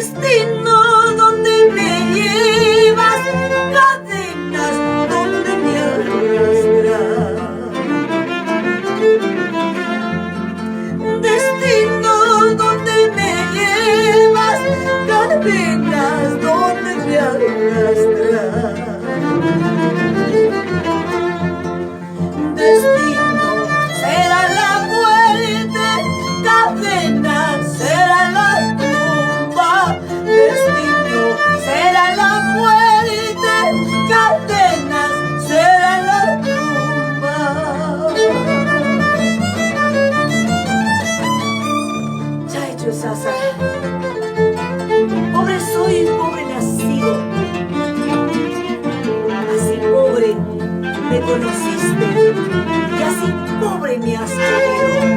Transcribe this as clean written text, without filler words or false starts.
Destino donde me llevas, cadenas donde me arrastras. Destino donde me llevas, cadenas donde me arrastras. Destino será la muerte, cadenas será la tumba. Destino será la muerte, cadenas será la tumba. Ya hecho Sasa, pobre soy, pobre nacido, así pobre me conociste y así pobre me has querido.